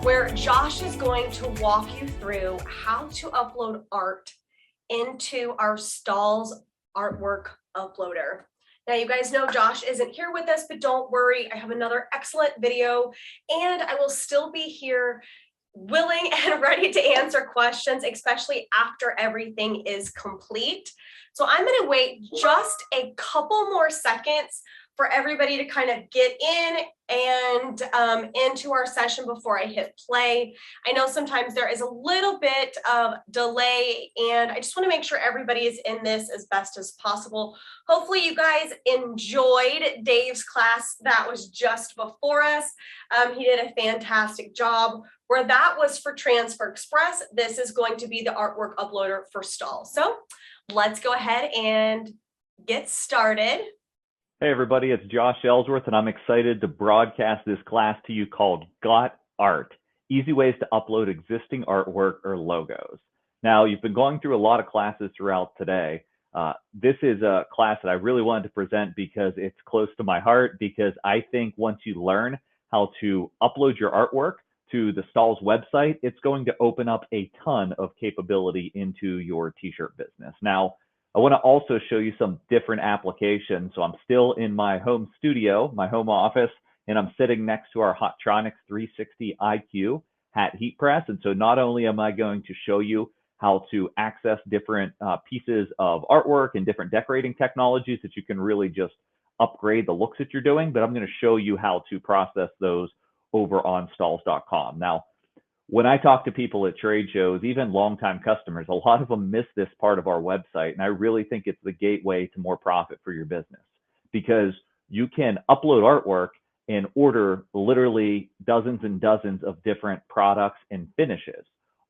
where Josh is going to walk you through how to upload art into our Stahls artwork uploader. Now, you guys know Josh isn't here with us, but don't worry, I have another excellent video, and I will still be here willing and ready to answer questions, especially after everything is complete. So I'm going to wait just a couple more seconds for everybody to kind of get in and into our session before I hit play. I know sometimes there is a little bit of delay, and I just want to make sure everybody is in this as best as possible. Hopefully you guys enjoyed Dave's class that was just before us. He did a fantastic job. Where that was for Transfer Express, this is going to be the artwork uploader for Stahls. So let's go ahead and get started. Hey everybody, it's Josh Ellsworth, and I'm excited to broadcast this class to you called Got Art, Easy Ways to Upload Existing Artwork or Logos. Now, you've been going through a lot of classes throughout today. This is a class that I really wanted to present because it's close to my heart, because I think once you learn how to upload your artwork to the Stahls website, it's going to open up a ton of capability into your t-shirt business. Now, I want to also show you some different applications. So I'm still in my home studio, my home office, and I'm sitting next to our Hotronix 360 IQ hat heat press. And so not only am I going to show you how to access different pieces of artwork and different decorating technologies that you can really just upgrade the looks that you're doing, but I'm going to show you how to process those over on Stahls.com. Now, when I talk to people at trade shows, even longtime customers, a lot of them miss this part of our website. And I really think it's the gateway to more profit for your business, because you can upload artwork and order literally dozens and dozens of different products and finishes.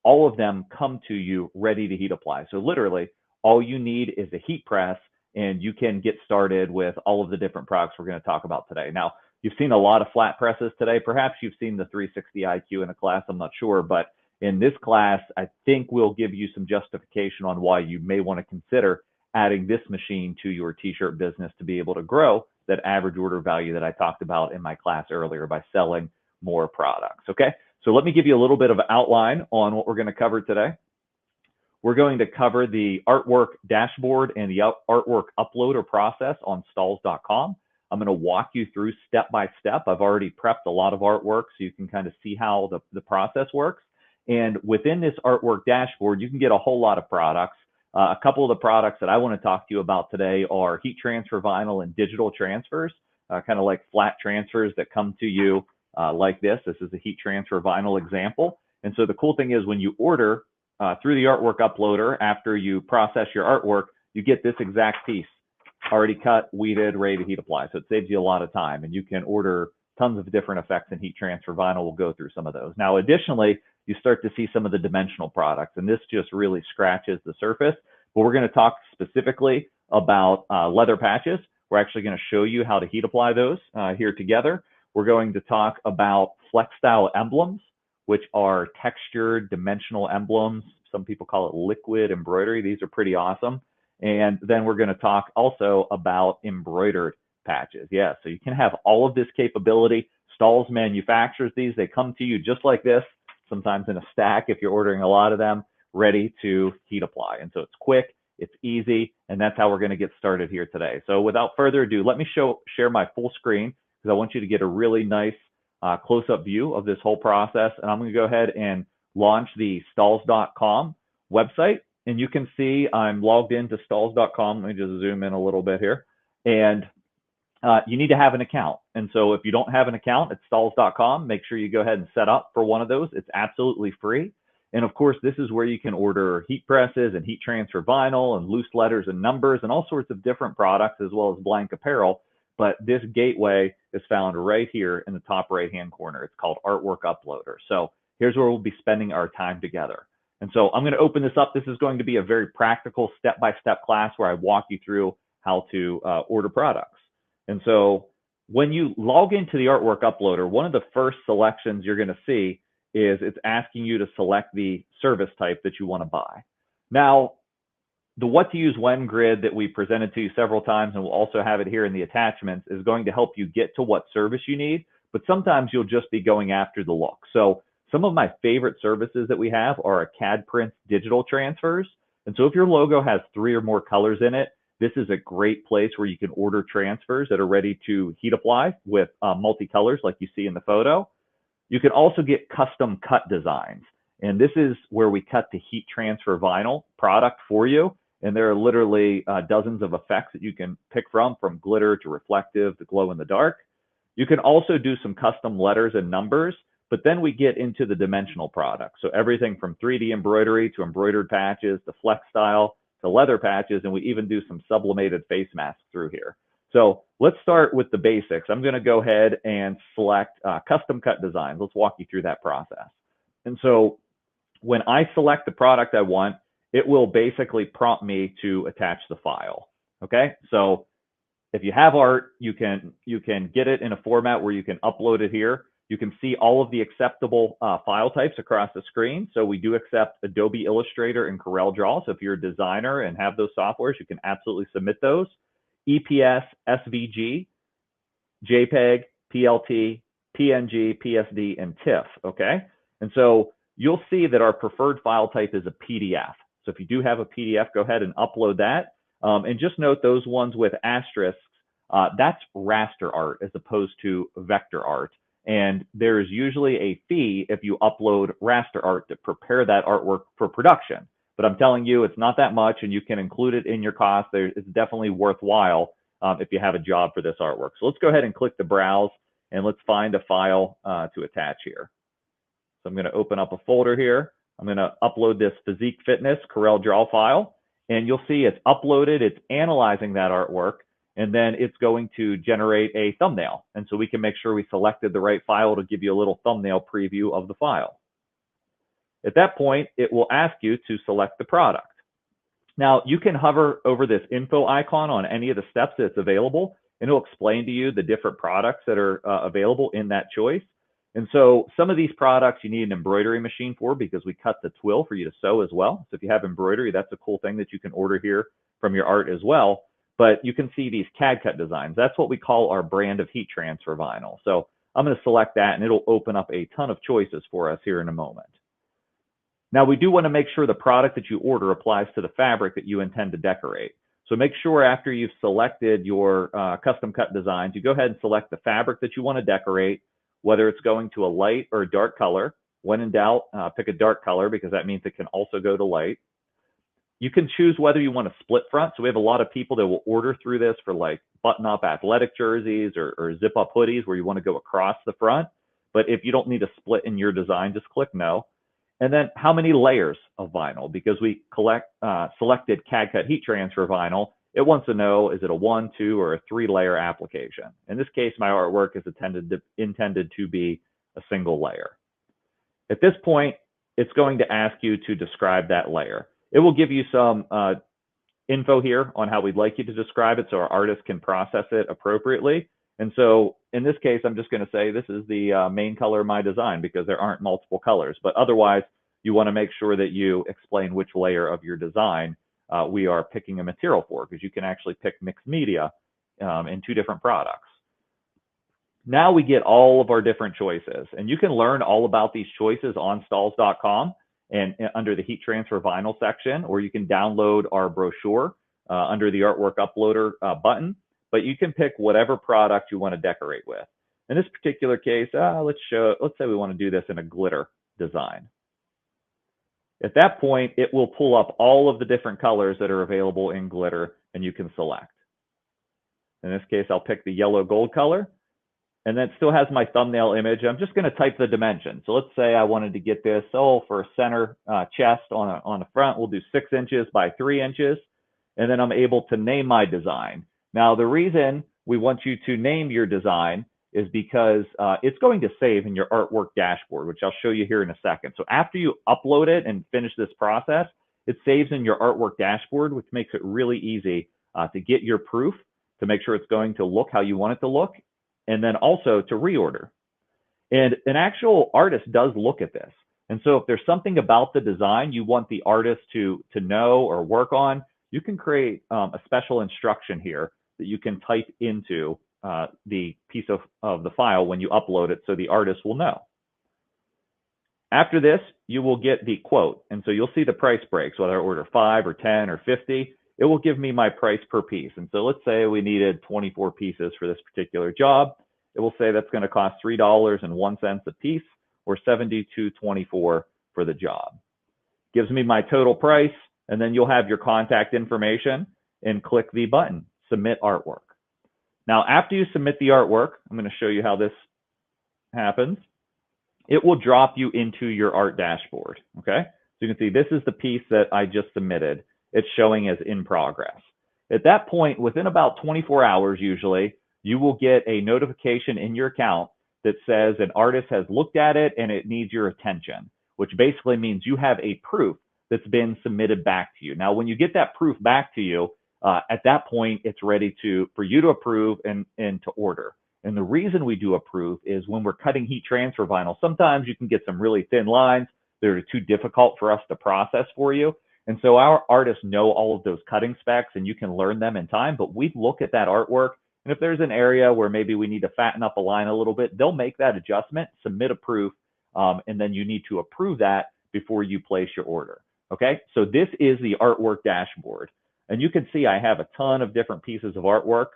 All of them come to you ready to heat apply. So literally all you need is a heat press, and you can get started with all of the different products we're going to talk about today. Now, you've seen a lot of flat presses today. Perhaps you've seen the 360 IQ in a class, I'm not sure, but in this class, I think we'll give you some justification on why you may want to consider adding this machine to your t-shirt business to be able to grow that average order value that I talked about in my class earlier by selling more products. Okay, so let me give you a little bit of outline on what we're going to cover today. We're going to cover the artwork dashboard and the artwork uploader process on Stahls.com. I'm going to walk you through step by step. I've already prepped a lot of artwork so you can kind of see how the process works. And within this artwork dashboard, you can get a whole lot of products. A couple of the products that I want to talk to you about today are heat transfer vinyl and digital transfers, kind of like flat transfers that come to you like this. This is a heat transfer vinyl example. And so the cool thing is when you order through the artwork uploader, after you process your artwork, you get this exact piece already cut, weeded, ready to heat apply. So it saves you a lot of time, and you can order tons of different effects in heat transfer vinyl. We'll go through some of those. Now, additionally, you start to see some of the dimensional products, and this just really scratches the surface. But we're going to talk specifically about leather patches. We're actually going to show you how to heat apply those here together. We're going to talk about flex style emblems, which are textured dimensional emblems. Some people call it liquid embroidery. These are pretty awesome. And then we're going to talk also about embroidered patches. Yeah, so you can have all of this capability. Stahls manufactures these. They come to you just like this, sometimes in a stack if you're ordering a lot of them, ready to heat apply. And so it's quick, it's easy, and that's how we're going to get started here today. So without further ado, let me share my full screen, because I want you to get a really nice close-up view of this whole process. And I'm going to go ahead and launch the Stahls.com website. And you can see I'm logged into Stahls.com. Let me just zoom in a little bit here. And you need to have an account. And so if you don't have an account at Stahls.com, make sure you go ahead and set up for one of those. It's absolutely free. And of course, this is where you can order heat presses and heat transfer vinyl and loose letters and numbers and all sorts of different products, as well as blank apparel. But this gateway is found right here in the top right-hand corner. It's called Artwork Uploader. So here's where we'll be spending our time together. And so I'm going to open this up. This is going to be a very practical step-by-step class where I walk you through how to order products. And so when you log into the artwork uploader, one of the first selections you're going to see is it's asking you to select the service type that you want to buy. Now, the what to use when grid that we presented to you several times, and we'll also have it here in the attachments, is going to help you get to what service you need. But sometimes you'll just be going after the look. So Some of my favorite services that we have are a CAD prints digital transfers. And so if your logo has 3 or more colors in it, this is a great place where you can order transfers that are ready to heat apply with multicolors like you see in the photo. You can also get custom cut designs. And this is where we cut the heat transfer vinyl product for you. And there are literally dozens of effects that you can pick from glitter to reflective to glow in the dark. You can also do some custom letters and numbers, but then we get into the dimensional products. So everything from 3D embroidery to embroidered patches to flex style to leather patches, and we even do some sublimated face masks through here. So let's start with the basics. I'm going to go ahead and select custom cut designs. Let's walk you through that process. And so when I select the product I want, it will basically prompt me to attach the file. Okay, so if you have art, you can get it in a format where you can upload it here. You can see all of the acceptable file types across the screen. So we do accept Adobe Illustrator and CorelDRAW. So if you're a designer and have those softwares, you can absolutely submit those. EPS, SVG, JPEG, PLT, PNG, PSD, and TIFF, okay? And so you'll see that our preferred file type is a PDF. So if you do have a PDF, go ahead and upload that. And just note those ones with asterisks, that's raster art as opposed to vector art. And there's usually a fee if you upload raster art to prepare that artwork for production. But I'm telling you, it's not that much, and you can include it in your cost. It's definitely worthwhile if you have a job for this artwork. So let's go ahead and click the browse, and let's find a file to attach here. So I'm going to open up a folder here. I'm going to upload this Physique Fitness CorelDRAW file, and you'll see it's uploaded. It's analyzing that artwork, and then it's going to generate a thumbnail. And so we can make sure we selected the right file to give you a little thumbnail preview of the file. At that point, it will ask you to select the product. Now, you can hover over this info icon on any of the steps that's available, and it'll explain to you the different products that are available in that choice. And so some of these products you need an embroidery machine for because we cut the twill for you to sew as well. So if you have embroidery, that's a cool thing that you can order here from your art as well. But you can see these CAD cut designs. That's what we call our brand of heat transfer vinyl. So I'm going to select that, and it'll open up a ton of choices for us here in a moment. Now, we do want to make sure the product that you order applies to the fabric that you intend to decorate. So make sure after you've selected your custom cut designs, you go ahead and select the fabric that you want to decorate, whether it's going to a light or a dark color. When in doubt, pick a dark color because that means it can also go to light. You can choose whether you want a split front. So we have a lot of people that will order through this for like button-up athletic jerseys or zip-up hoodies where you want to go across the front. But if you don't need a split in your design, just click no. And then how many layers of vinyl? Because we selected CAD cut heat transfer vinyl, it wants to know, is it a 1, 2, or a 3-layer application? In this case, my artwork is intended to be a single layer. At this point, it's going to ask you to describe that layer. It will give you some info here on how we'd like you to describe it so our artist can process it appropriately. And so in this case, I'm just going to say this is the main color of my design because there aren't multiple colors. But otherwise, you want to make sure that you explain which layer of your design we are picking a material for, because you can actually pick mixed media in 2 different products. Now we get all of our different choices, and you can learn all about these choices on Stahls.com and under the heat transfer vinyl section, or you can download our brochure under the artwork uploader button. But you can pick whatever product you want to decorate with. In this particular case, let's say we want to do this in a glitter design. At that point, it will pull up all of the different colors that are available in glitter, and you can select. In this case, I'll pick the yellow gold color, and then it still has my thumbnail image. I'm just going to type the dimension. So let's say I wanted to get this, for a center chest on the front, we'll do 6 inches by 3 inches, and then I'm able to name my design. Now, the reason we want you to name your design is because it's going to save in your artwork dashboard, which I'll show you here in a second. So after you upload it and finish this process, it saves in your artwork dashboard, which makes it really easy to get your proof, to make sure it's going to look how you want it to look, and then also to reorder. And an actual artist does look at this. And so if there's something about the design you want the artist to know or work on, you can create a special instruction here that you can type into the piece of the file when you upload it so the artist will know. After this, you will get the quote. And so you'll see the price breaks, whether I order 5 or 10 or 50, it will give me my price per piece. And so let's say we needed 24 pieces for this particular job. It will say that's going to cost $3.01 a piece, or $72.24 for the job. Gives me my total price, and then you'll have your contact information and click the button, Submit Artwork. Now, after you submit the artwork, I'm going to show you how this happens. It will drop you into your art dashboard, okay? So you can see this is the piece that I just submitted. It's showing as in progress. At that point, within about 24 hours usually, you will get a notification in your account that says an artist has looked at it and it needs your attention, which basically means you have a proof that's been submitted back to you. Now, when you get that proof back to you, at that point, it's ready for you to approve and to order. And the reason we do approve is when we're cutting heat transfer vinyl, sometimes you can get some really thin lines that are too difficult for us to process for you. And so our artists know all of those cutting specs and you can learn them in time, but we look at that artwork. And if there's an area where maybe we need to fatten up a line a little bit, they'll make that adjustment, submit a proof, and then you need to approve that before you place your order. Okay, so this is the artwork dashboard. And you can see I have a ton of different pieces of artwork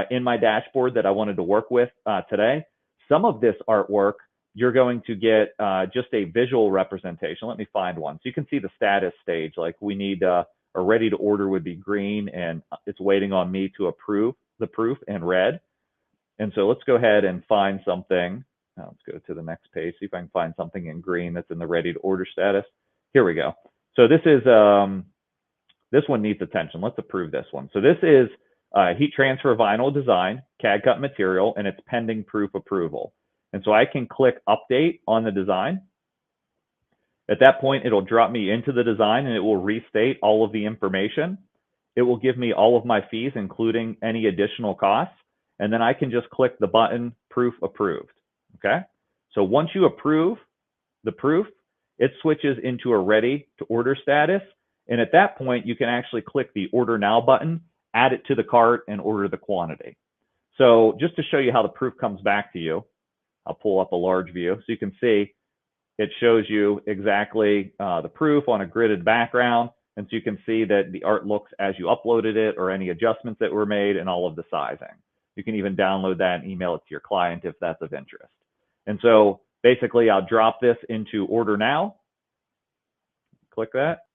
in my dashboard that I wanted to work with today. Some of this artwork, you're going to get just a visual representation. Let me find one. So you can see the status stage, like we need a ready to order would be green and it's waiting on me to approve the proof in red. And so let's go ahead and find something. Let's go to the next page, see if I can find something in green that's in the ready to order status. Here we go. So this is, this one needs attention. Let's approve this one. So this is heat transfer vinyl design, CAD cut material, and it's pending proof approval. And so I can click update on the design. At that point, it'll drop me into the design and it will restate all of the information. It will give me all of my fees, including any additional costs. And then I can just click the button, proof approved. Okay. So once you approve the proof, it switches into a ready to order status. And at that point, you can actually click the order now button, add it to the cart, and order the quantity. So just to show you how the proof comes back to you, I'll pull up a large view so you can see it shows you exactly the proof on a gridded background. And so you can see that the art looks as you uploaded it or any adjustments that were made and all of the sizing. You can even download that and email it to your client if that's of interest. And so basically I'll drop this into order now. Click that.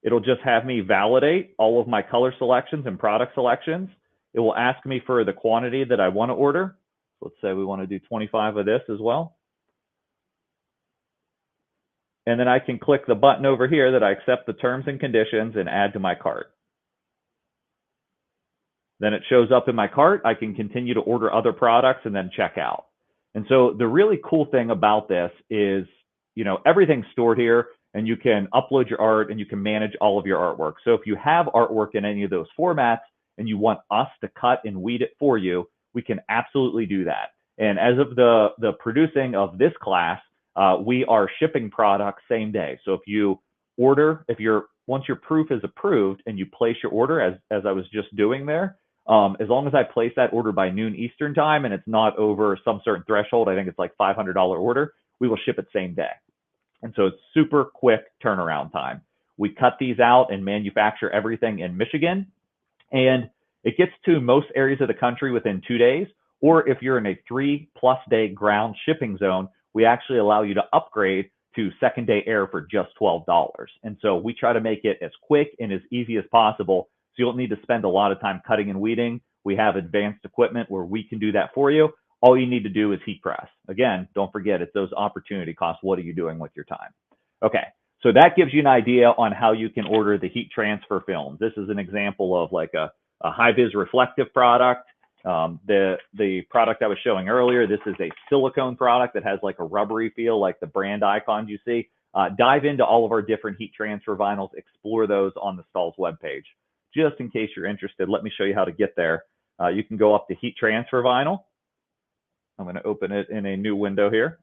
It'll just have me validate all of my color selections and product selections. It will ask me for the quantity that I want to order. Let's say we want to do 25 of this as well. And then I can click the button over here that I accept the terms and conditions and add to my cart. Then it shows up in my cart. I can continue to order other products and then check out. And so the really cool thing about this is, you know, everything's stored here and you can upload your art and you can manage all of your artwork. So if you have artwork in any of those formats and you want us to cut and weed it for you, we can absolutely do that. And as of the producing of this class, we are shipping products same day. So if you order, once your proof is approved and you place your order, as I was just doing there, as long as I place that order by noon Eastern time and it's not over some certain threshold, I think it's like $500 order, we will ship it same day. And so it's super quick turnaround time. We cut these out and manufacture everything in Michigan, and it gets to most areas of the country within 2 days. Or if you're in a 3+ day ground shipping zone, we actually allow you to upgrade to second day air for just $12. And so we try to make it as quick and as easy as possible. So you don't need to spend a lot of time cutting and weeding. We have advanced equipment where we can do that for you. All you need to do is heat press. Again, don't forget, it's those opportunity costs. What are you doing with your time? Okay, so that gives you an idea on how you can order the heat transfer films. This is an example of like a high-vis reflective product. The product I was showing earlier, this is a silicone product that has like a rubbery feel, like the brand icons you see. Dive into all of our different heat transfer vinyls, explore those on the Stahls webpage. Just in case you're interested, let me show you how to get there. You can go up to heat transfer vinyl. I'm going to open it in a new window here.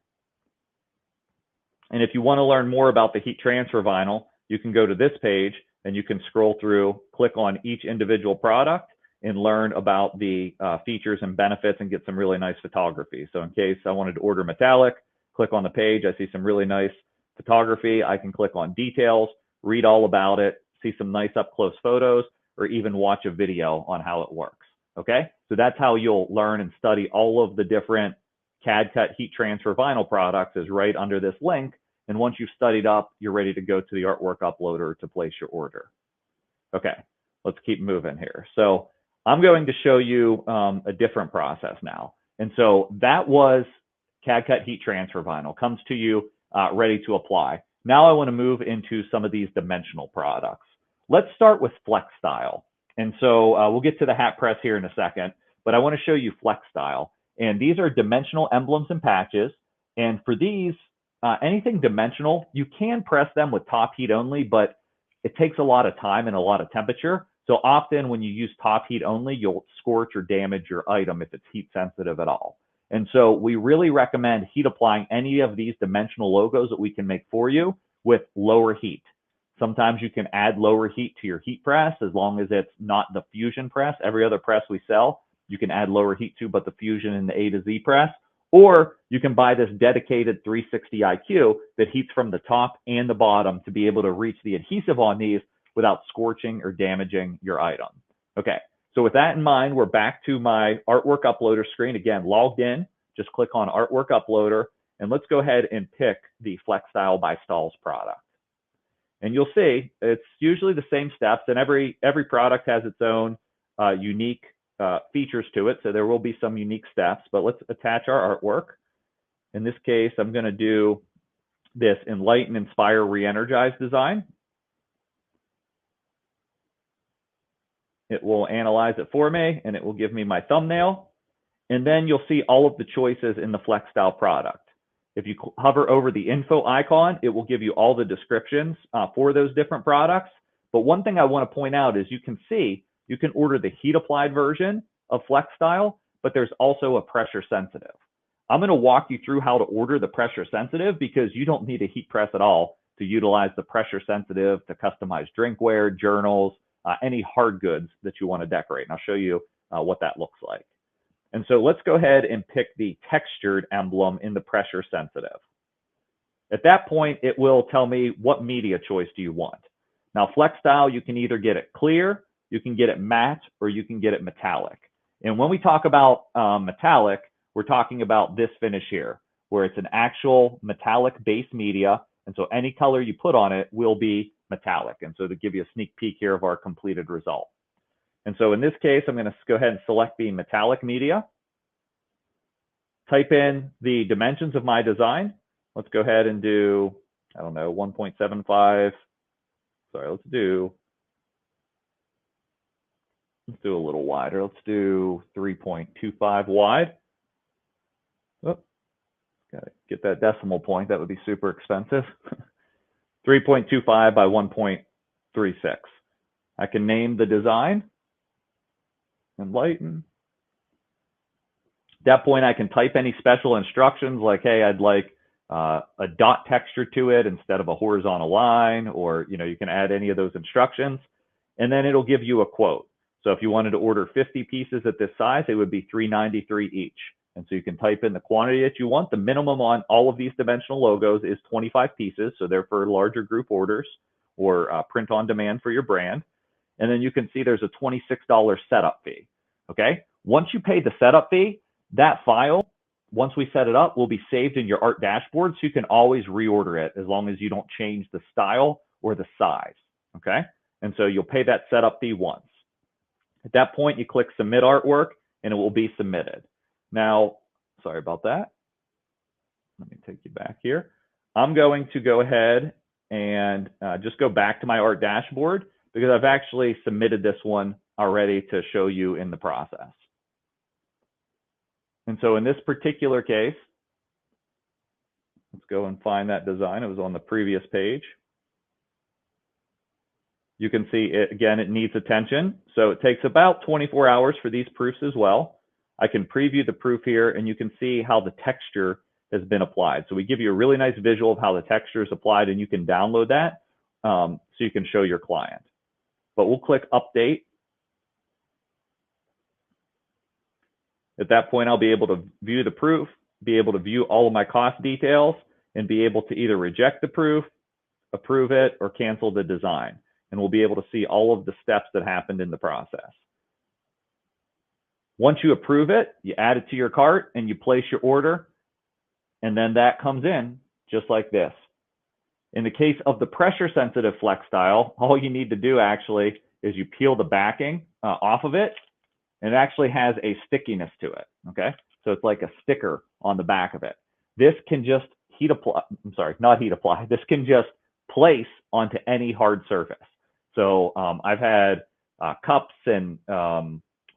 And if you want to learn more about the heat transfer vinyl, you can go to this page and you can scroll through, click on each individual product, and learn about the features and benefits and get some really nice photography. So in case I wanted to order metallic, click on the page, I see some really nice photography. I can click on details, read all about it, see some nice up close photos, or even watch a video on how it works. Okay, so that's how you'll learn and study all of the different CAD cut heat transfer vinyl products is right under this link. And once you've studied up, you're ready to go to the artwork uploader to place your order. Okay, let's keep moving here. So I'm going to show you a different process now. And so that was CAD cut heat transfer vinyl, comes to you ready to apply. Now I want to move into some of these dimensional products. Let's start with Flex Style. And so we'll get to the hat press here in a second, but I want to show you Flex Style. And these are dimensional emblems and patches. And for these, anything dimensional, you can press them with top heat only, but it takes a lot of time and a lot of temperature. So often when you use top heat only, you'll scorch or damage your item if it's heat sensitive at all. And so we really recommend heat applying any of these dimensional logos that we can make for you with lower heat. Sometimes you can add lower heat to your heat press as long as it's not the Fusion press. Every other press we sell, you can add lower heat to, but the Fusion and the A to Z press. Or you can buy this dedicated 360 IQ that heats from the top and the bottom to be able to reach the adhesive on these without scorching or damaging your item. Okay, so with that in mind, we're back to my artwork uploader screen. Again, logged in, just click on artwork uploader, and let's go ahead and pick the Flex Style by Stahls product. And you'll see it's usually the same steps, and every product has its own unique features to it. So there will be some unique steps, but let's attach our artwork. In this case, I'm going to do this Enlighten, Inspire, Re-energize design. It will analyze it for me, and it will give me my thumbnail. And then you'll see all of the choices in the Flex Style product. If you hover over the info icon, it will give you all the descriptions for those different products. But one thing I want to point out is you can see you can order the heat applied version of Flex Style, but there's also a pressure sensitive. I'm going to walk you through how to order the pressure sensitive because you don't need a heat press at all to utilize the pressure sensitive to customize drinkware, journals, any hard goods that you want to decorate. And I'll show you what that looks like. And so let's go ahead and pick the textured emblem in the pressure sensitive. At that point, it will tell me what media choice do you want. Now, Flex Style, you can either get it clear, you can get it matte, or you can get it metallic. And when we talk about metallic, we're talking about this finish here, where it's an actual metallic base media. And so any color you put on it will be metallic. And so to give you a sneak peek here of our completed result. And so in this case, I'm going to go ahead and select the metallic media, type in the dimensions of my design. Let's go ahead and do, I don't know, 1.75. Sorry, let's do a little wider. Let's do 3.25 wide. Oh, gotta get that decimal point. That would be super expensive. 3.25 by 1.36. I can name the design. Enlighten. At that point, I can type any special instructions like, hey, I'd like a dot texture to it instead of a horizontal line, or you can add any of those instructions, and then it'll give you a quote. So if you wanted to order 50 pieces at this size, it would be $3.93 each. And so you can type in the quantity that you want. The minimum on all of these dimensional logos is 25 pieces, so they're for larger group orders or print on demand for your brand. And then you can see there's a $26 setup fee. Okay. Once you pay the setup fee, that file, once we set it up, will be saved in your art dashboard. So you can always reorder it as long as you don't change the style or the size. Okay. And so you'll pay that setup fee once. At that point, you click submit artwork and it will be submitted. Now, sorry about that. Let me take you back here. I'm going to go ahead and just go back to my art dashboard because I've actually submitted this one already to show you in the process. And so in this particular case, let's go and find that design. It was on the previous page. You can see it, again, it needs attention. So it takes about 24 hours for these proofs as well. I can preview the proof here and you can see how the texture has been applied. So we give you a really nice visual of how the texture is applied and you can download that so you can show your client. But we'll click update. At that point, I'll be able to view the proof, be able to view all of my cost details, and be able to either reject the proof, approve it, or cancel the design. And we'll be able to see all of the steps that happened in the process. Once you approve it, you add it to your cart and you place your order, and then that comes in just like this. In the case of the pressure sensitive flex style, all you need to do actually is you peel the backing off of it, and it actually has a stickiness to it, okay? So it's like a sticker on the back of it. This can just this can just place onto any hard surface. So I've had cups and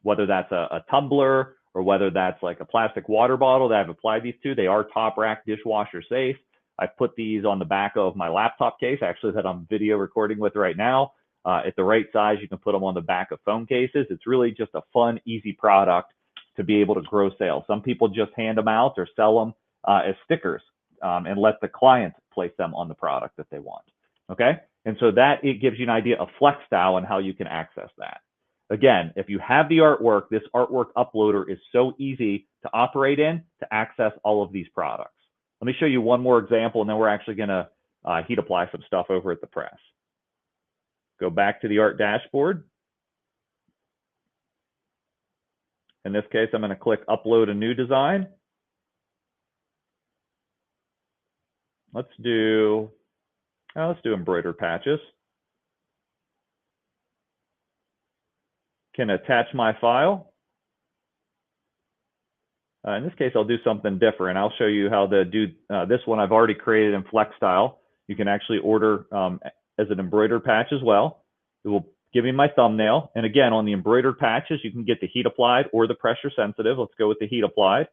whether that's a tumbler or whether that's like a plastic water bottle that I've applied these to, they are top rack dishwasher safe. I've put these on the back of my laptop case, actually that I'm video recording with right now. At the right size, you can put them on the back of phone cases. It's really just a fun, easy product to be able to grow sales. Some people just hand them out or sell them as stickers and let the client place them on the product that they want, okay? And so that it gives you an idea of flex style and how you can access that. Again, if you have the artwork, this artwork uploader is so easy to operate in to access all of these products. Let me show you one more example, and then we're actually going to heat apply some stuff over at the press. Go back to the art dashboard. In this case, I'm going to click Upload a New Design. Let's do embroidered patches. Can attach my file. In this case, I'll do something different. I'll show you how to do this one. I've already created in flex style. You can actually order as an embroidered patch as well. It will give me my thumbnail. And again, on the embroidered patches, you can get the heat applied or the pressure sensitive. Let's go with the heat applied.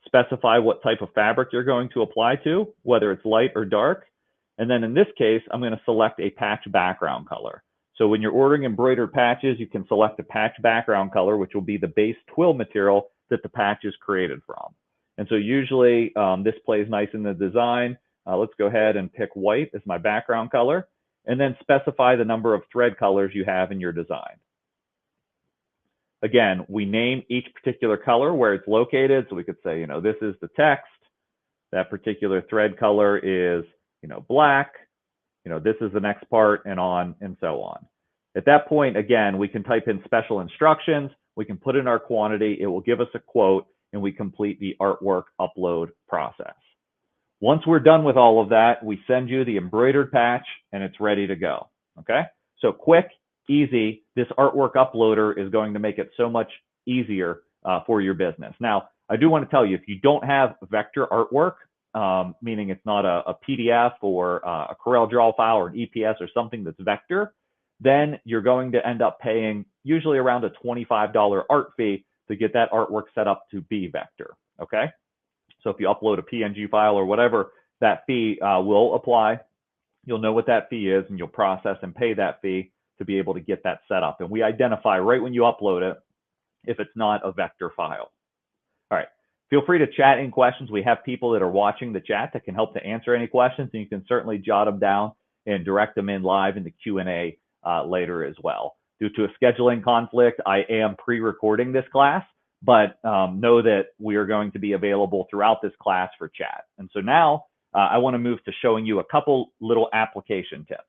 Specify what type of fabric you're going to apply to, whether it's light or dark. And then in this case, I'm going to select a patch background color. So when you're ordering embroidered patches, you can select a patch background color, which will be the base twill material that the patch is created from. And so usually this plays nice in the design. Let's go ahead and pick white as my background color, and then specify the number of thread colors you have in your design. Again, we name each particular color where it's located. So we could say, this is the text. That particular thread color is, black. This is the next part, and on and so on. At that point, again, we can type in special instructions. We can put in our quantity. It will give us a quote, and we complete the artwork upload process. Once we're done with all of that, we send you the embroidered patch, and it's ready to go, okay? So quick, easy. This artwork uploader is going to make it so much easier for your business. Now, I do want to tell you, if you don't have vector artwork, meaning it's not a PDF or a CorelDRAW file or an EPS or something that's vector, then you're going to end up paying usually around a $25 art fee to get that artwork set up to be vector, okay? So if you upload a PNG file or whatever, that fee will apply. You'll know what that fee is, and you'll process and pay that fee to be able to get that set up. And we identify right when you upload it if it's not a vector file. All right. Feel free to chat in questions. We have people that are watching the chat that can help to answer any questions, and you can certainly jot them down and direct them in live in the Q&A later as well. Due to a scheduling conflict, I am pre-recording this class, but know that we are going to be available throughout this class for chat. And so now I want to move to showing you a couple little application tips.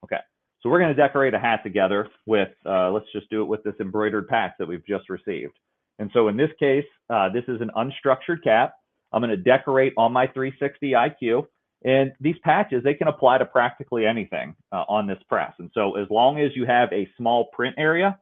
Okay, so we're going to decorate a hat together with, let's just do it with this embroidered patch that we've just received. And so in this case, this is an unstructured cap. I'm going to decorate on my 360 IQ. And these patches, they can apply to practically anything on this press. And so as long as you have a small print area,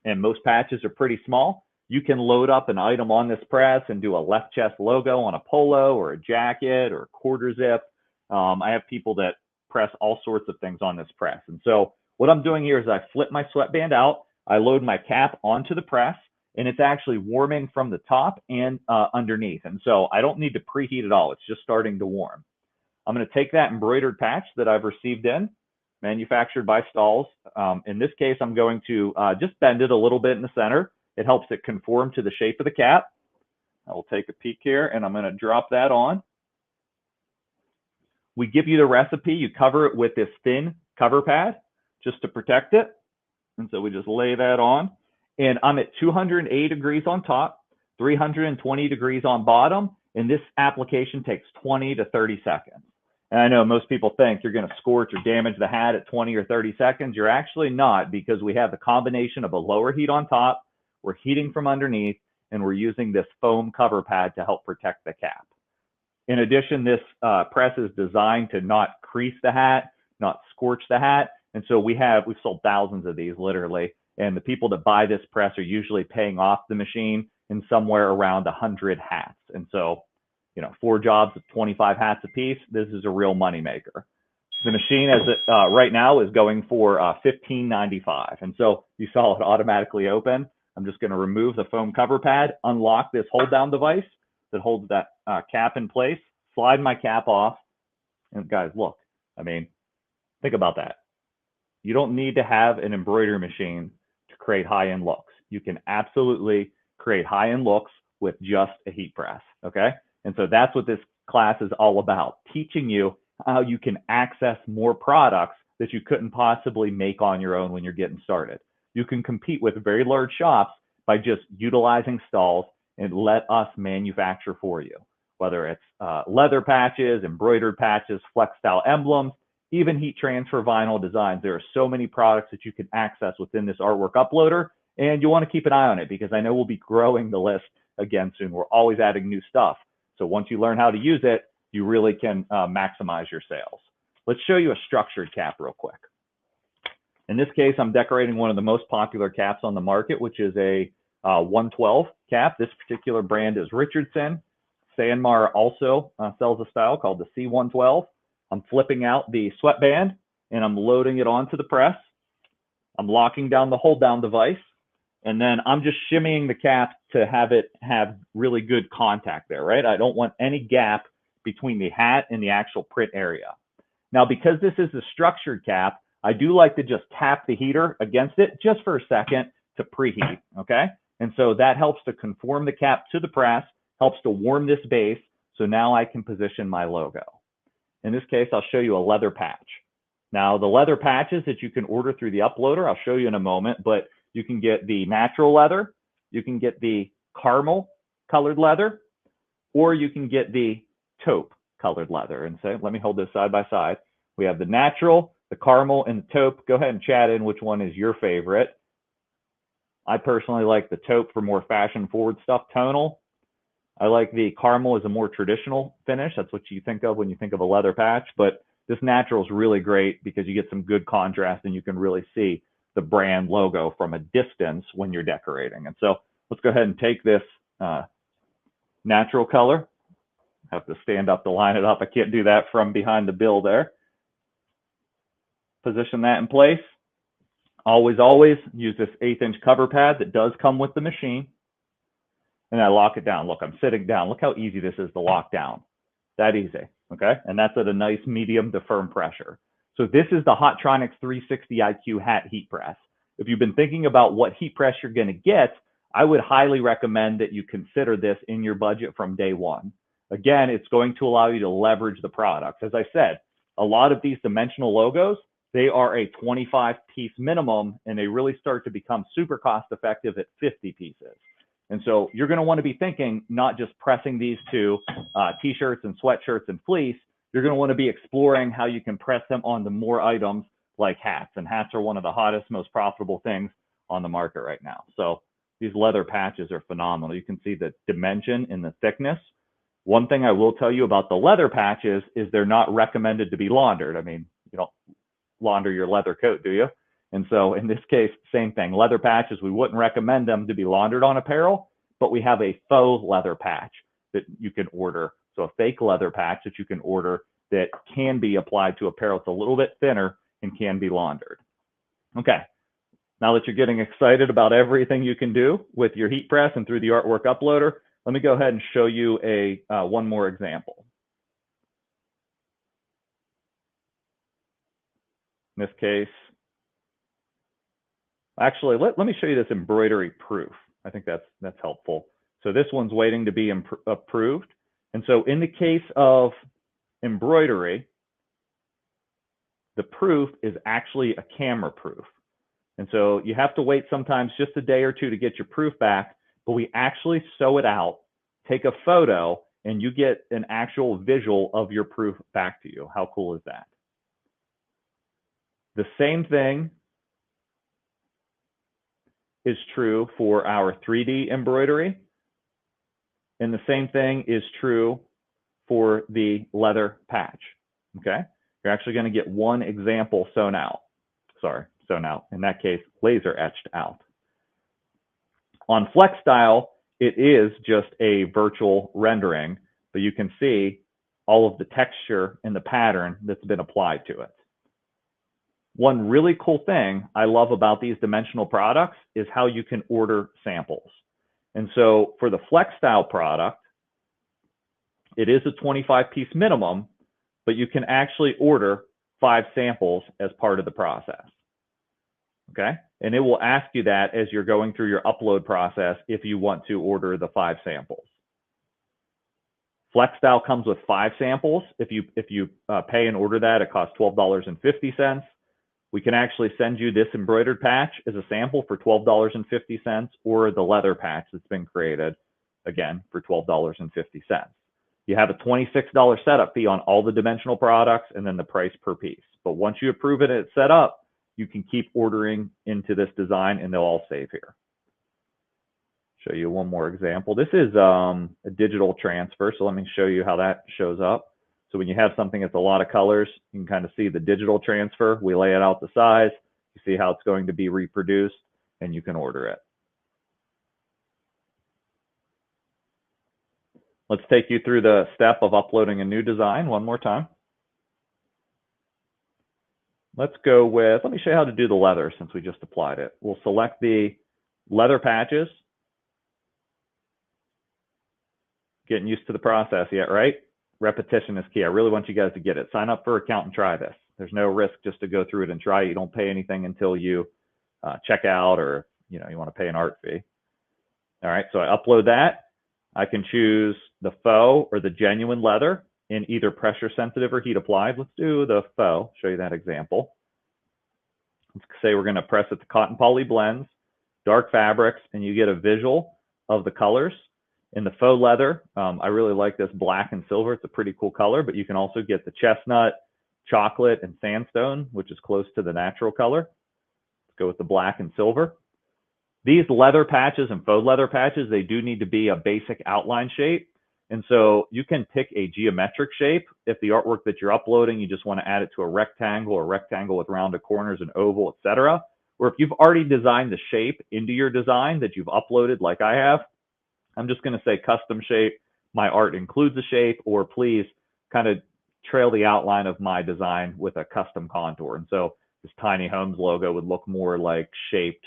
and most patches are pretty small, you can load up an item on this press and do a left chest logo on a polo or a jacket or a quarter zip. I have people that press all sorts of things on this press. And so what I'm doing here is I flip my sweatband out, I load my cap onto the press, and it's actually warming from the top and underneath. And so I don't need to preheat at all. It's just starting to warm. I'm going to take that embroidered patch that I've received in, manufactured by Stahls. In this case, I'm going to just bend it a little bit in the center. It helps it conform to the shape of the cap. I will take a peek here, and I'm going to drop that on. We give you the recipe. You cover it with this thin cover pad just to protect it. And so we just lay that on. And I'm at 280 degrees on top, 320 degrees on bottom, and this application takes 20 to 30 seconds. And I know most people think you're going to scorch or damage the hat at 20 or 30 seconds. You're actually not, because we have the combination of a lower heat on top, we're heating from underneath, and we're using this foam cover pad to help protect the cap. In addition, this press is designed to not crease the hat, not scorch the hat. And so we've sold thousands of these literally. And the people that buy this press are usually paying off the machine in somewhere around 100 hats. And so, 4 jobs of 25 hats a piece, this is a real moneymaker. The machine as it right now is going for $15.95. And so you saw it automatically open. I'm just going to remove the foam cover pad, unlock this hold down device that holds that cap in place, slide my cap off. And guys, look, think about that. You don't need to have an embroidery machine to create high-end looks. You can absolutely create high-end looks with just a heat press, okay? And so that's what this class is all about, teaching you how you can access more products that you couldn't possibly make on your own when you're getting started. You can compete with very large shops by just utilizing Stahls and let us manufacture for you, whether it's leather patches, embroidered patches, flex style emblems, even heat transfer vinyl designs. There are so many products that you can access within this artwork uploader, and you want to keep an eye on it because I know we'll be growing the list again soon. We're always adding new stuff. So once you learn how to use it, you really can maximize your sales. Let's show you a structured cap real quick. In this case, I'm decorating one of the most popular caps on the market, which is a 112 cap. This particular brand is Richardson. Sanmar also sells a style called the C112. I'm flipping out the sweatband and I'm loading it onto the press. I'm locking down the hold down device, and then I'm just shimmying the cap to have it have really good contact there, right? I don't want any gap between the hat and the actual print area. Now, because this is a structured cap, I do like to just tap the heater against it just for a second to preheat, okay? And so that helps to conform the cap to the press, helps to warm this base, so now I can position my logo. In this case, I'll show you a leather patch. Now, the leather patches that you can order through the uploader, I'll show you in a moment, but you can get the natural leather, you can get the caramel colored leather, or you can get the taupe colored leather. And so let me hold this side by side. We have the natural, the caramel, and the taupe. Go ahead and chat in which one is your favorite. I personally like the taupe for more fashion forward stuff, tonal. I like the caramel as a more traditional finish. That's what you think of when you think of a leather patch, but this natural is really great because you get some good contrast and you can really see the brand logo from a distance when you're decorating. And so let's go ahead and take this natural color. I have to stand up to line it up. I can't do that from behind the bill there. Position that in place. Always use this 1/8" cover pad that does come with the machine. And I lock it down. Look, I'm sitting down. Look how easy this is to lock down. That easy, okay? And that's at a nice medium to firm pressure. So this is the Hotronix 360 IQ hat heat press. If you've been thinking about what heat press you're going to get, I would highly recommend that you consider this in your budget from day one. Again, it's going to allow you to leverage the products. As I said, a lot of these dimensional logos, they are a 25-piece minimum, and they really start to become super cost-effective at 50 pieces. And so you're going to want to be thinking not just pressing these to t-shirts and sweatshirts and fleece. You're going to want to be exploring how you can press them onto more items like hats. And hats are one of the hottest, most profitable things on the market right now. So these leather patches are phenomenal. You can see the dimension and the thickness. One thing I will tell you about the leather patches is they're not recommended to be laundered. I mean, you don't launder your leather coat, do you? And so in this case, same thing. Leather patches, we wouldn't recommend them to be laundered on apparel, but we have a faux leather patch that you can order. So a fake leather patch that you can order that can be applied to apparel. It's a little bit thinner and can be laundered. Okay, now that you're getting excited about everything you can do with your heat press and through the artwork uploader, let me go ahead and show you one more example. In this case, actually, let me show you this embroidery proof. I think that's helpful. So this one's waiting to be approved. And so in the case of embroidery, the proof is actually a camera proof. And so you have to wait sometimes just a day or two to get your proof back, but we actually sew it out, take a photo, and you get an actual visual of your proof back to you. How cool is that? The same thing is true for our 3D embroidery. And the same thing is true for the leather patch, okay? You're actually gonna get one example sewn out. Sorry, sewn out. In that case, laser etched out. On FlexStyle, it is just a virtual rendering, but you can see all of the texture and the pattern that's been applied to it. One really cool thing I love about these dimensional products is how you can order samples. And so for the FlexStyle product, it is a 25-piece minimum, but you can actually order 5 samples as part of the process. Okay? And it will ask you that as you're going through your upload process if you want to order the 5 samples. FlexStyle comes with 5 samples. If you pay and order that, it costs $12.50. We can actually send you this embroidered patch as a sample for $12.50, or the leather patch that's been created, again, for $12.50. You have a $26 setup fee on all the dimensional products, and then the price per piece. But once you approve it and it's set up, you can keep ordering into this design, and they'll all save here. Show you one more example. This is a digital transfer, so let me show you how that shows up. So when you have something that's a lot of colors, you can kind of see the digital transfer. We lay it out the size, you see how it's going to be reproduced, and you can order it. Let's take you through the step of uploading a new design one more time. Let's go with, let me show you how to do the leather since we just applied it. We'll select the leather patches. Getting used to the process yet, right? Repetition is key. I really want you guys to get it. Sign up for an account and try this. There's no risk just to go through it and try it. You don't pay anything until you check out, or you want to pay an art fee. All right, so I upload that. I can choose the faux or the genuine leather in either pressure sensitive or heat applied. Let's do the faux, show you that example. Let's say we're going to press it to cotton poly blends, dark fabrics, and you get a visual of the colors. In the faux leather, I really like this black and silver. It's a pretty cool color, but you can also get the chestnut, chocolate, and sandstone, which is close to the natural color. Let's go with the black and silver. These leather patches and faux leather patches, they do need to be a basic outline shape. And so you can pick a geometric shape. If the artwork that you're uploading, you just want to add it to a rectangle with rounded corners, an oval, etc. Or if you've already designed the shape into your design that you've uploaded, like I have, I'm just going to say custom shape. My art includes a shape, or please kind of trail the outline of my design with a custom contour. And so this Tiny Homes logo would look more like shaped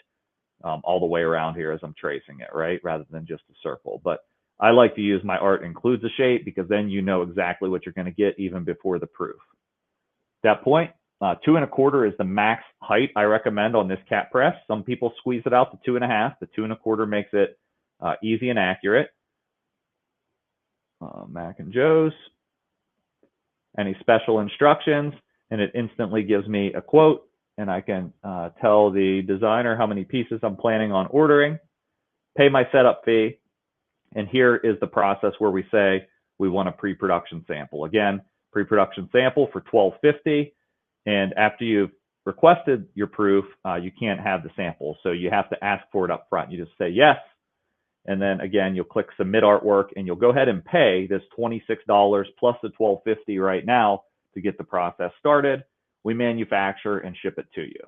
all the way around here as I'm tracing it, right? Rather than just a circle. But I like to use my art includes a shape, because then you know exactly what you're going to get even before the proof. At that point, 2 1/4 is the max height I recommend on this cap press. Some people squeeze it out to 2 1/2. The 2 1/4 makes it easy and accurate. Mac and Joe's. Any special instructions, and it instantly gives me a quote, and I can tell the designer how many pieces I'm planning on ordering, pay my setup fee, and here is the process where we say we want a pre-production sample. Again, pre-production sample for $12.50, and after you've requested your proof, you can't have the sample, so you have to ask for it up front. You just say yes, and then again, you'll click submit artwork, and you'll go ahead and pay this $26 plus the $12.50 right now to get the process started. We manufacture and ship it to you.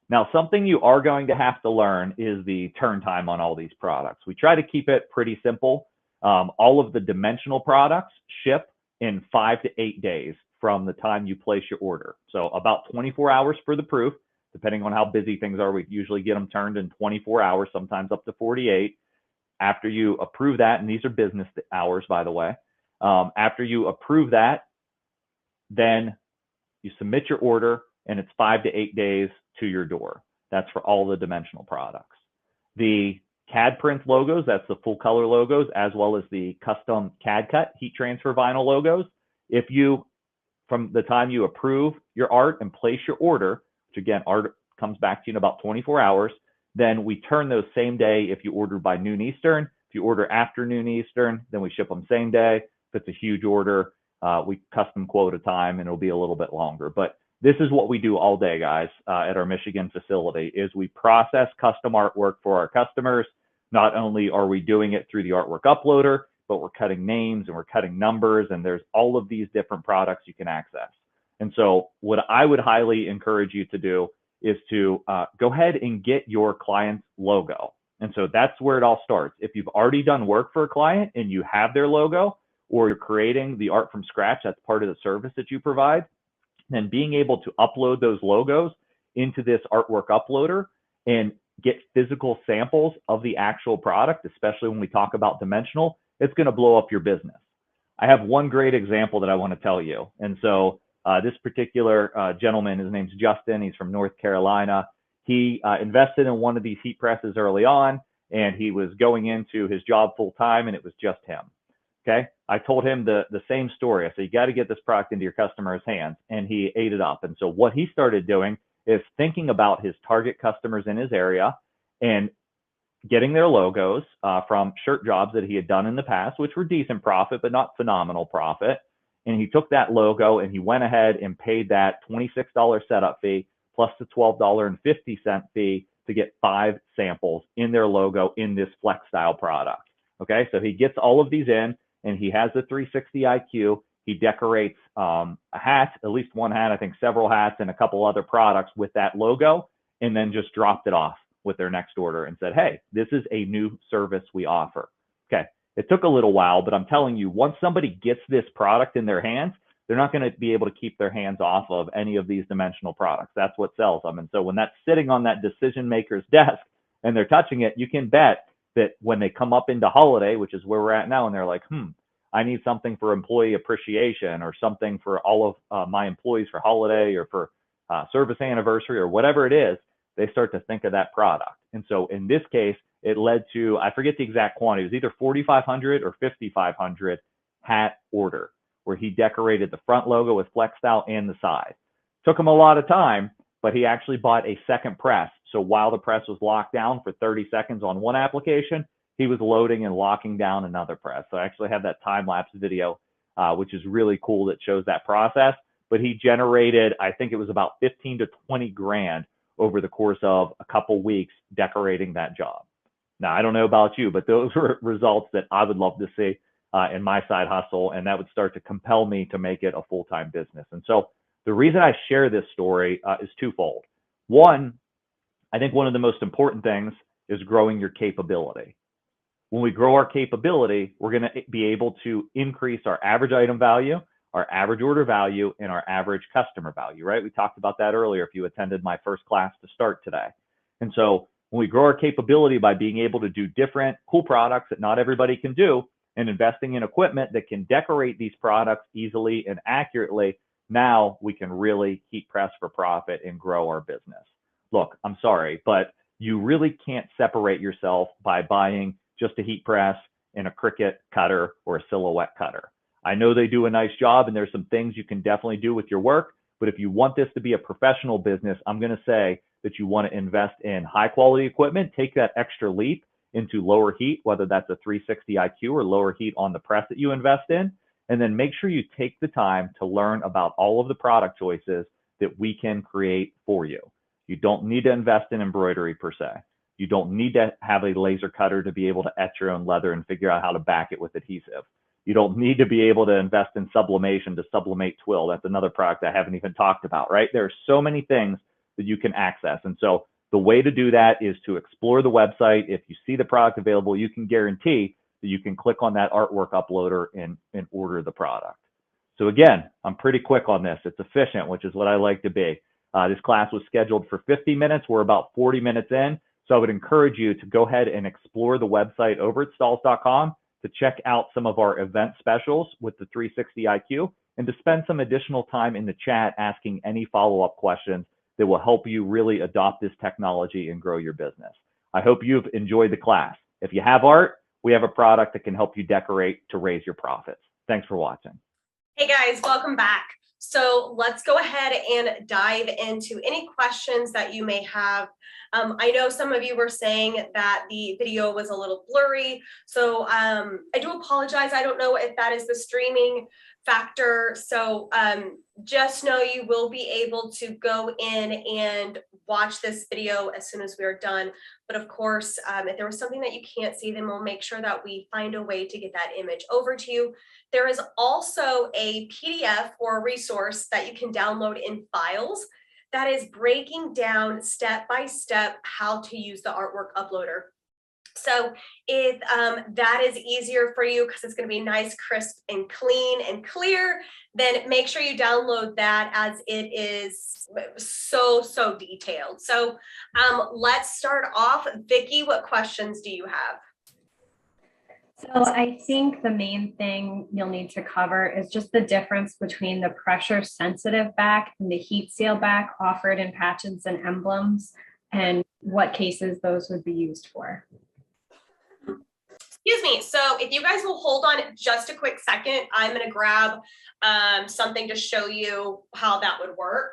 Now, something you are going to have to learn is the turn time on all these products. We try to keep it pretty simple. All of the dimensional products ship in 5 to 8 days from the time you place your order. So about 24 hours for the proof, depending on how busy things are. We usually get them turned in 24 hours, sometimes up to 48. After you approve that, and these are business hours, by the way, after you approve that, then you submit your order, and it's 5 to 8 days to your door. That's for all the dimensional products. The CAD print logos, that's the full color logos, as well as the custom CAD cut heat transfer vinyl logos. If you, from the time you approve your art and place your order, which again, art comes back to you in about 24 hours. Then we turn those same day if you order by noon Eastern. If you order after noon Eastern, then we ship them same day. If it's a huge order, we custom quote a time and it'll be a little bit longer. But this is what we do all day, guys, at our Michigan facility, is we process custom artwork for our customers. Not only are we doing it through the artwork uploader, but we're cutting names and we're cutting numbers, and there's all of these different products you can access. And so what I would highly encourage you to do is to go ahead and get your client's logo. And so that's where it all starts. If you've already done work for a client and you have their logo, or you're creating the art from scratch, that's part of the service that you provide, then being able to upload those logos into this artwork uploader and get physical samples of the actual product, especially when we talk about dimensional, it's going to blow up your business. I have one great example that I want to tell you. And so this particular gentleman, his name's Justin. He's from North Carolina. He invested in one of these heat presses early on, and he was going into his job full time, and it was just him. Okay. I told him the same story. I said, you got to get this product into your customer's hands, and he ate it up. And so what he started doing is thinking about his target customers in his area and getting their logos from shirt jobs that he had done in the past, which were decent profit, but not phenomenal profit. And he took that logo and he went ahead and paid that $26 setup fee plus the $12.50 fee to get 5 samples in their logo in this flex style product. Okay, so he gets all of these in, and he has the 360 IQ. He decorates a hat, at least one hat, I think several hats and a couple other products with that logo, and then just dropped it off with their next order and said, hey, this is a new service we offer. Okay, it took a little while, but I'm telling you, once somebody gets this product in their hands, they're not going to be able to keep their hands off of any of these dimensional products. That's what sells them. And so when that's sitting on that decision maker's desk and they're touching it, you can bet that when they come up into holiday, which is where we're at now, and they're like, I need something for employee appreciation or something for all of my employees for holiday or for service anniversary or whatever it is, they start to think of that product. And so in this case, it led to, I forget the exact quantity, it was either 4,500 or 5,500 hat order, where he decorated the front logo with flex style and the side. Took him a lot of time, but he actually bought a second press. So while the press was locked down for 30 seconds on one application, he was loading and locking down another press. So I actually have that time-lapse video, which is really cool, that shows that process. But he generated, I think it was about 15 to 20 grand over the course of a couple weeks decorating that job. Now, I don't know about you, but those were results that I would love to see in my side hustle, and that would start to compel me to make it a full-time business. And so the reason I share this story is twofold. One, I think one of the most important things is growing your capability. When we grow our capability, we're going to be able to increase our average item value, our average order value, and our average customer value, right? We talked about that earlier if you attended my first class to start today. And so when we grow our capability by being able to do different cool products that not everybody can do, and investing in equipment that can decorate these products easily and accurately, now we can really heat press for profit and grow our business. Look, I'm sorry, but you really can't separate yourself by buying just a heat press and a Cricut cutter or a silhouette cutter. I know they do a nice job, and there's some things you can definitely do with your work, but if you want this to be a professional business, I'm going to say that you want to invest in high quality equipment, take that extra leap into lower heat, whether that's a 360 IQ or lower heat on the press that you invest in, and then make sure you take the time to learn about all of the product choices that we can create for you. You don't need to invest in embroidery per se. You don't need to have a laser cutter to be able to etch your own leather and figure out how to back it with adhesive. You don't need to be able to invest in sublimation to sublimate twill. That's another product I haven't even talked about, right? There are so many things that you can access. And so the way to do that is to explore the website. If you see the product available, you can guarantee that you can click on that artwork uploader and order the product. So again, I'm pretty quick on this. It's efficient, which is what I like to be. This class was scheduled for 50 minutes. We're about 40 minutes in. So I would encourage you to go ahead and explore the website over at Stahls.com to check out some of our event specials with the 360 IQ, and to spend some additional time in the chat asking any follow-up questions that will help you really adopt this technology and grow your business. I hope you've enjoyed the class. If you have art, we have a product that can help you decorate to raise your profits. Thanks for watching. Hey guys, welcome back. So let's go ahead and dive into any questions that you may have. I know some of you were saying that the video was a little blurry, so I do apologize. I don't know if that is the streaming factor. So just know you will be able to go in and watch this video as soon as we're done. But of course, if there was something that you can't see, then we'll make sure that we find a way to get that image over to you. There is also a PDF or a resource that you can download in files that is breaking down step by step how to use the artwork uploader. So if that is easier for you because it's going to be nice, crisp, and clean and clear, then make sure you download that, as it is so detailed. So let's start off. Vicki, what questions do you have? So I think the main thing you'll need to cover is just the difference between the pressure sensitive back and the heat seal back offered in patches and emblems, and what cases those would be used for. Excuse me. So if you guys will hold on just a quick second, I'm going to grab something to show you how that would work.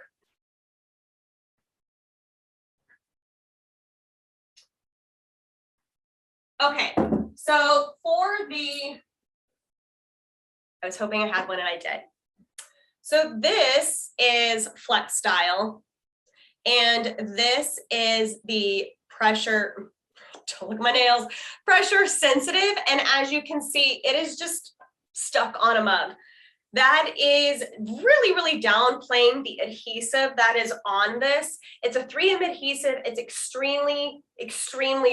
Okay, so for the, I was hoping I had one and I did. So this is Flex Style, and this is the pressure, don't look at my nails, pressure sensitive. And as you can see, it is just stuck on a mug. That is really downplaying the adhesive that is on this. It's a 3M adhesive. It's extremely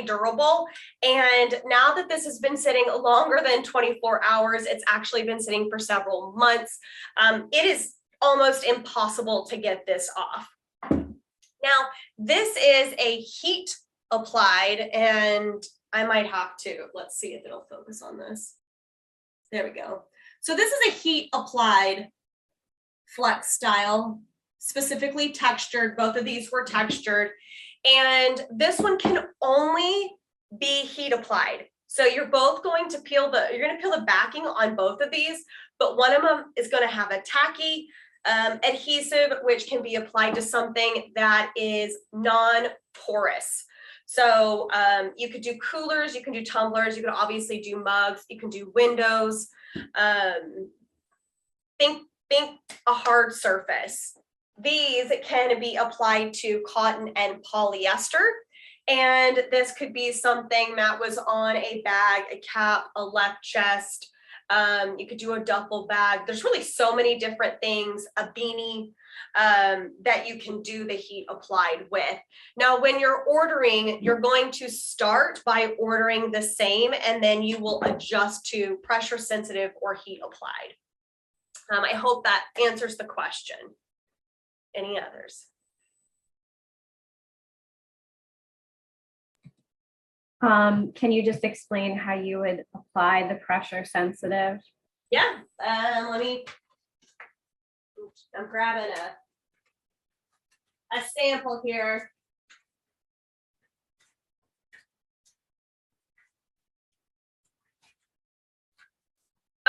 durable. And now that this has been sitting longer than 24 hours, it's actually been sitting for several months. It is almost impossible to get this off. Now, this is a heat applied, and I might have to, let's see if it'll focus on this. There we go. So this is a heat applied Flex Style, specifically textured. Both of these were textured, and this one can only be heat applied. So you're both going to peel the backing on both of these, but one of them is going to have a tacky adhesive, which can be applied to something that is non-porous. So you could do coolers, you can do tumblers, you can obviously do mugs, you can do windows. Think a hard surface. These can be applied to cotton and polyester. And this could be something that was on a bag, a cap, a left chest. You could do a duffel bag. There's really so many different things, a beanie, that you can do the heat applied with. Now, when you're ordering, you're going to start by ordering the same, and then you will adjust to pressure sensitive or heat applied. I hope that answers the question. Any others? Can you just explain how you would apply the pressure sensitive? Yeah, I'm grabbing a sample here.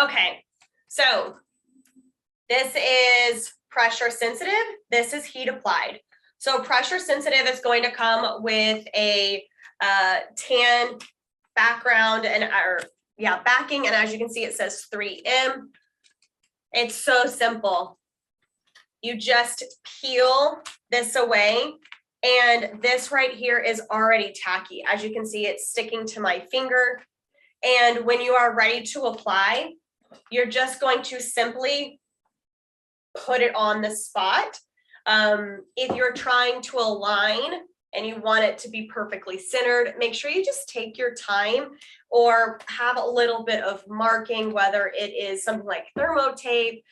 Okay, so this is pressure sensitive. This is heat applied. So pressure sensitive is going to come with a tan background and backing, and as you can see, it says 3M. It's so simple. You just peel this away, and this right here is already tacky. As you can see, it's sticking to my finger. And when you are ready to apply, you're just going to simply put it on the spot. If you're trying to align and you want it to be perfectly centered, make sure you just take your time, or have a little bit of marking, whether it is something like thermotape,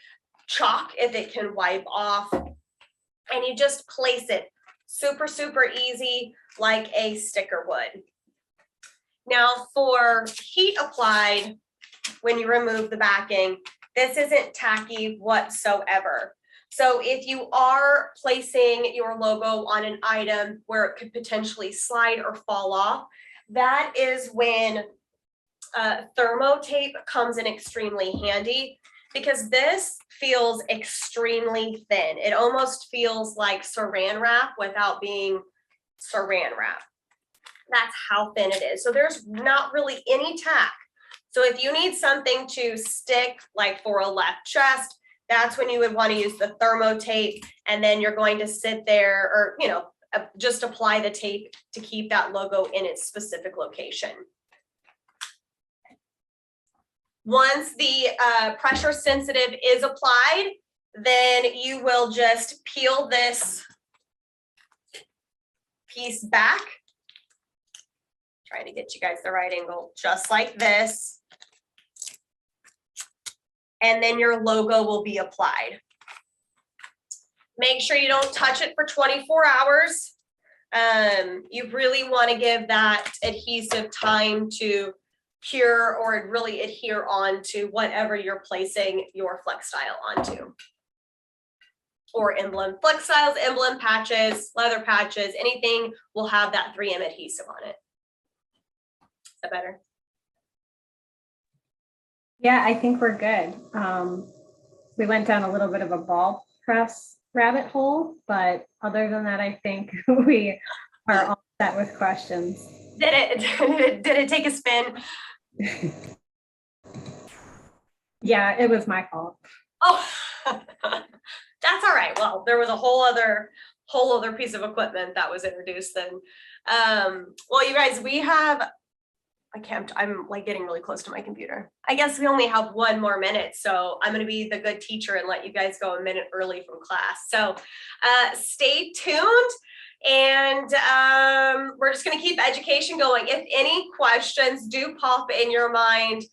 chalk if it can wipe off, and you just place it super easy like a sticker would. Now for heat applied, when you remove the backing, this isn't tacky whatsoever. So if you are placing your logo on an item where it could potentially slide or fall off, that is when thermotape comes in extremely handy. because this feels extremely thin. It almost feels like saran wrap without being saran wrap. That's how thin it is. So there's not really any tack. So if you need something to stick, like for a left chest, that's when you would want to use the thermo tape, and then you're going to sit there, or, you know, just apply the tape to keep that logo in its specific location. Once the pressure sensitive is applied, then you will just peel this piece back. Trying to get you guys the right angle, just like this. And then your logo will be applied. Make sure you don't touch it for 24 hours. You really want to give that adhesive time to cure or really adhere onto whatever you're placing your flex style onto. Or emblem. Flex styles, emblem patches, leather patches, anything will have that 3M adhesive on it. Is that better? Yeah, I think we're good. We went down a little bit of a ball press rabbit hole, but other than that, I think we are all set with questions. Did it take a spin? Yeah, it was my fault. Oh, that's all right. Well, there was a whole other piece of equipment that was introduced then. Well, you guys, we have, I'm like getting really close to my computer. I guess we only have 1 more minute, so I'm going to be the good teacher and let you guys go a minute early from class. So stay tuned, and we're just going to keep education going. If any questions do pop in your mind,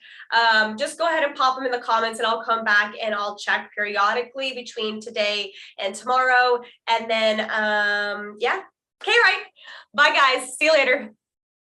just go ahead and pop them in the comments, and I'll come back and I'll check periodically between today and tomorrow. And then, yeah. Okay, right. Bye, guys. See you later.